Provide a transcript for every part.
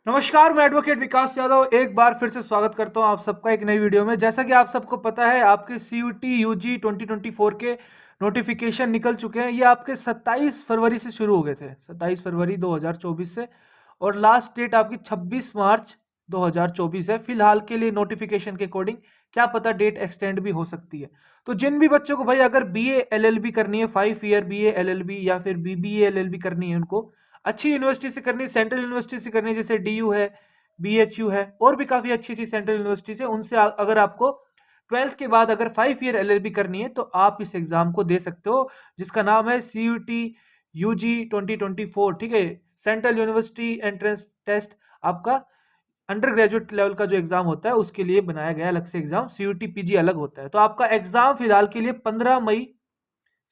नमस्कार, मैं एडवोकेट विकास यादव एक बार फिर से स्वागत करता हूं आप सबका एक नई वीडियो में। जैसा कि आप सबको पता है, आपके सीयूटी यूजी 2024 के नोटिफिकेशन निकल चुके हैं। ये आपके 27 फरवरी से शुरू हो गए थे, 27 फरवरी 2024 से, और लास्ट डेट आपकी 26 मार्च 2024 है। फिलहाल के लिए नोटिफिकेशन के अकॉर्डिंग क्या पता डेट एक्सटेंड भी हो सकती है। तो जिन भी बच्चों को भाई अगर बीए एलएलबी करनी है, 5 ईयर बीए एलएलबी या फिर बीबीए एलएलबी करनी है, उनको अच्छी यूनिवर्सिटी से करनी है, सेंट्रल यूनिवर्सिटी से करनी है, जैसे डीयू है, बीएचयू है, और भी काफी अच्छी अच्छी सेंट्रल यूनिवर्सिटी है। उनसे अगर आपको 12th के बाद अगर 5 ईयर एलएलबी करनी है तो आप इस एग्जाम को दे सकते हो, जिसका नाम है सीयूटी यूजी 2024। ठीक है, सेंट्रल यूनिवर्सिटी एंट्रेंस टेस्ट आपका अंडर ग्रेजुएट लेवल का जो एग्जाम होता है उसके लिए बनाया गया अलग से एग्जाम। सीयूटी पीजी अलग होता है। तो आपका एग्जाम फिलहाल के लिए 15 मई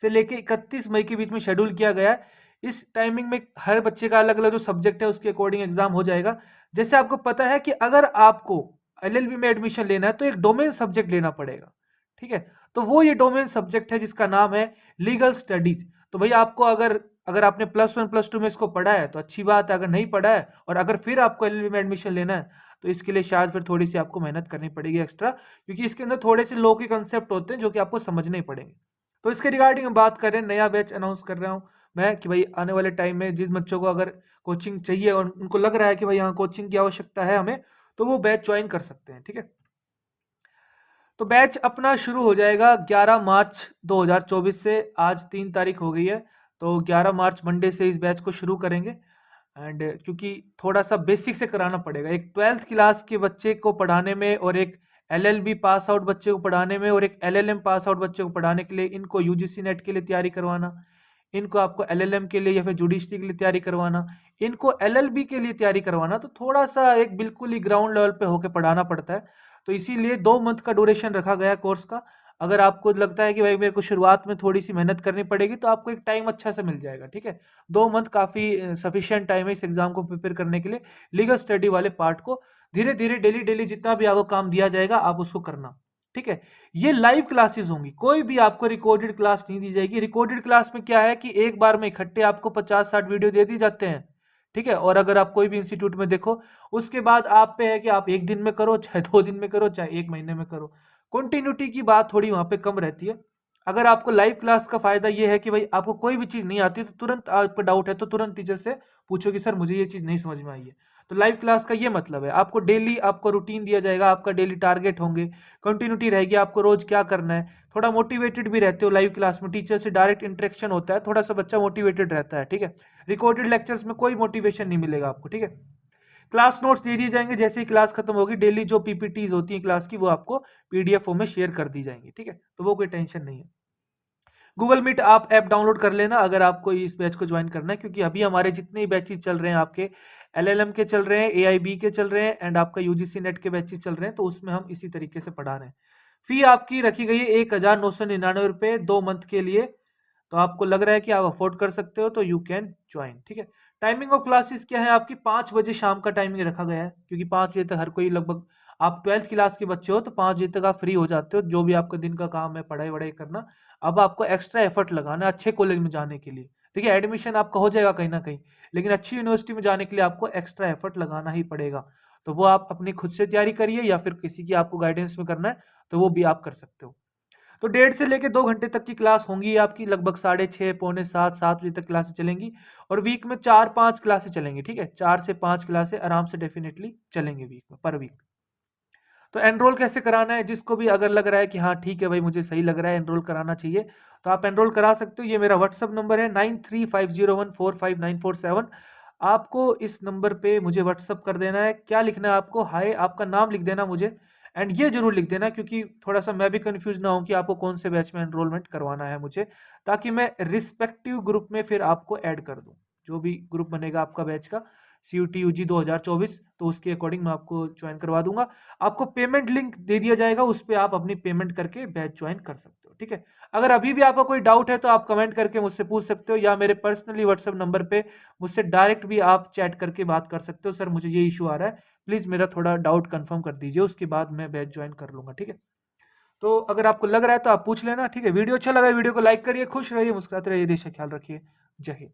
से लेके 31 मई के बीच में शेड्यूल किया गया है। इस टाइमिंग में हर बच्चे का अलग अलग जो सब्जेक्ट है उसके अकॉर्डिंग एग्जाम हो जाएगा। जैसे आपको पता है कि अगर आपको एलएलबी में एडमिशन लेना है तो एक डोमेन सब्जेक्ट लेना पड़ेगा। ठीक है, तो वो ये डोमेन सब्जेक्ट है जिसका नाम है लीगल स्टडीज। तो भाई आपको अगर अगर आपने +1 +2 में इसको पढ़ा है तो अच्छी बात है, अगर नहीं पढ़ा है और अगर फिर आपको एलएलबी में एडमिशन लेना है तो इसके लिए शायद फिर थोड़ी सी आपको मेहनत करनी पड़ेगी एक्स्ट्रा, क्योंकि इसके अंदर थोड़े से लॉ के कंसेप्ट होते हैं जो कि आपको समझने ही पड़ेंगे। तो इसके रिगार्डिंग हम बात करें, नया बैच अनाउंस कर रहा हूँ मैं कि भाई आने वाले टाइम में जिन बच्चों को अगर कोचिंग चाहिए और उनको लग रहा है कि भाई यहाँ कोचिंग की आवश्यकता है हमें, तो वो बैच ज्वाइन कर सकते हैं। ठीक है, तो बैच अपना शुरू हो जाएगा 11 मार्च 2024 से। आज 3 तारीख हो गई है, तो 11 मार्च मंडे से इस बैच को शुरू करेंगे। एंड क्योंकि थोड़ा सा बेसिक से कराना पड़ेगा, एक 12th क्लास के बच्चे को पढ़ाने में और एक एलएलबी पास आउट बच्चे को पढ़ाने में और एक एलएलएम पास आउट बच्चे को पढ़ाने के लिए इनको यूजीसी नेट के लिए तैयारी करवाना, इनको आपको एलएलएम के लिए या फिर जुडिशरी के लिए तैयारी करवाना, इनको एलएलबी के लिए तैयारी करवाना, तो थोड़ा सा एक बिल्कुल ही ग्राउंड लेवल पे होकर पढ़ाना पड़ता है। तो इसीलिए 2 मंथ का ड्यूरेशन रखा गया कोर्स का। अगर आपको लगता है कि भाई मेरे को शुरुआत में थोड़ी सी मेहनत करनी पड़ेगी तो आपको एक टाइम अच्छा से मिल जाएगा। ठीक है, 2 मंथ काफ़ी सफिशियंट टाइम है इस एग्जाम को प्रिपेयर करने के लिए। लीगल स्टडी वाले पार्ट को धीरे धीरे डेली डेली जितना भी आपको काम दिया जाएगा आप उसको करना। ठीक है, ये लाइव क्लासेस होंगी, कोई भी आपको रिकॉर्डेड क्लास नहीं दी जाएगी। रिकॉर्डेड क्लास में क्या है कि एक बार में इकट्ठे आपको 50-60 वीडियो दे दी जाते हैं। ठीक है, और अगर आप कोई भी इंस्टीट्यूट में देखो, उसके बाद आप पे है कि आप एक दिन में करो, चाहे 2 दिन में करो, चाहे एक महीने में करो। कंटिन्यूटी की बात थोड़ी वहां पे कम रहती है। अगर आपको लाइव क्लास का फायदा ये है कि भाई आपको कोई भी चीज नहीं आती तो तुरंत आपको डाउट है तो तुरंत टीचर से पूछो कि सर मुझे ये चीज नहीं समझ में आई है। तो लाइव क्लास का ये मतलब है, आपको डेली आपको रूटीन दिया जाएगा, आपका डेली टारगेट होंगे, कंटिन्यूटी रहेगी, आपको रोज क्या करना है। थोड़ा मोटिवेटेड भी रहते हो लाइव क्लास में, टीचर से डायरेक्ट इंटरेक्शन होता है, थोड़ा सा बच्चा मोटिवेटेड रहता है। ठीक है, रिकॉर्डेड लेक्चर्स में कोई मोटिवेशन नहीं मिलेगा आपको। ठीक है, क्लास नोट्स दे दिए जाएंगे, जैसे ही क्लास खत्म होगी डेली जो पीपीटीज होती है क्लास की वो आपको पीडीएफ फॉर्म में शेयर कर दी जाएंगी। ठीक है, तो वो कोई टेंशन नहीं है। गूगल मीट आप ऐप डाउनलोड कर लेना अगर आपको इस बैच को ज्वाइन करना है, क्योंकि अभी हमारे जितने बैचेस चल रहे हैं, आपके एलएलएम के चल रहे हैं, एआईबी के चल रहे हैं एंड आपका यूजीसी नेट के बैचेस चल रहे हैं, तो उसमें हम इसी तरीके से पढ़ा रहे हैं। फी आपकी रखी गई है 1999 रुपये 2 मंथ के लिए। तो आपको लग रहा है कि आप अफोर्ड कर सकते हो तो यू कैन ज्वाइन। ठीक है, टाइमिंग ऑफ क्लासेस क्या है आपकी, 5 बजे शाम का टाइमिंग रखा गया है, क्योंकि 5 बजे तक हर कोई लगभग, आप 12th क्लास के बच्चे हो तो 5 बजे तक आप फ्री हो जाते हो, जो भी आपका दिन का काम है पढ़ाई वढ़ाई करना। अब आपको एक्स्ट्रा एफर्ट लगाना है अच्छे कॉलेज में जाने के लिए। देखिए एडमिशन आपका हो जाएगा कहीं ना कहीं, लेकिन अच्छी यूनिवर्सिटी में जाने के लिए आपको एक्स्ट्रा एफर्ट लगाना ही पड़ेगा। तो वो आप अपनी खुद से तैयारी करिए या फिर किसी की आपको गाइडेंस में करना है तो वो भी आप कर सकते हो। तो 1.5 से लेकर 2 घंटे तक की क्लास होंगी आपकी, लगभग 6:30 पौने 7 7 बजे तक क्लासेस चलेंगी, और वीक में 4-5 क्लासेस चलेंगी। ठीक है, 4 से 5 क्लासेस आराम से डेफिनेटली चलेंगे वीक में, पर वीक। तो एनरोल कैसे कराना है, जिसको भी अगर लग रहा है कि हाँ ठीक है भाई मुझे सही लग रहा है एनरोल कराना चाहिए, तो आप एनरोल करा सकते हो। ये मेरा व्हाट्सअप नंबर है 9350145947। आपको इस नंबर पे मुझे व्हाट्सअप कर देना है। क्या लिखना है आपको, हाय, आपका नाम लिख देना मुझे, एंड ये जरूर लिख देना क्योंकि थोड़ा सा मैं भी कंफ्यूज ना हूँ कि आपको कौन से बैच में एनरोलमेंट करवाना है मुझे, ताकि मैं रिस्पेक्टिव ग्रुप में फिर आपको ऐड कर दूँ। जो भी ग्रुप बनेगा आपका बैच का CUT UG 2024, तो उसके अकॉर्डिंग मैं आपको ज्वाइन करवा दूंगा। आपको पेमेंट लिंक दे दिया जाएगा, उस पर आप अपनी पेमेंट करके बैच ज्वाइन कर सकते हो। ठीक है, अगर अभी भी आपका कोई डाउट है तो आप कमेंट करके मुझसे पूछ सकते हो, या मेरे पर्सनली व्हाट्सएप नंबर पे मुझसे डायरेक्ट भी आप चैट करके बात कर सकते हो, सर मुझे ये इशू आ रहा है, प्लीज़ मेरा थोड़ा डाउट कंफर्म कर दीजिए, उसके बाद मैं बैच ज्वाइन कर लूंगा। ठीक है, तो अगर आपको लग रहा है तो आप पूछ लेना। ठीक है, वीडियो अच्छा लगा वीडियो को लाइक करिए, खुश रहिए, मुस्कुराते रहिए, देश का ख्याल रखिए। जय हिंद।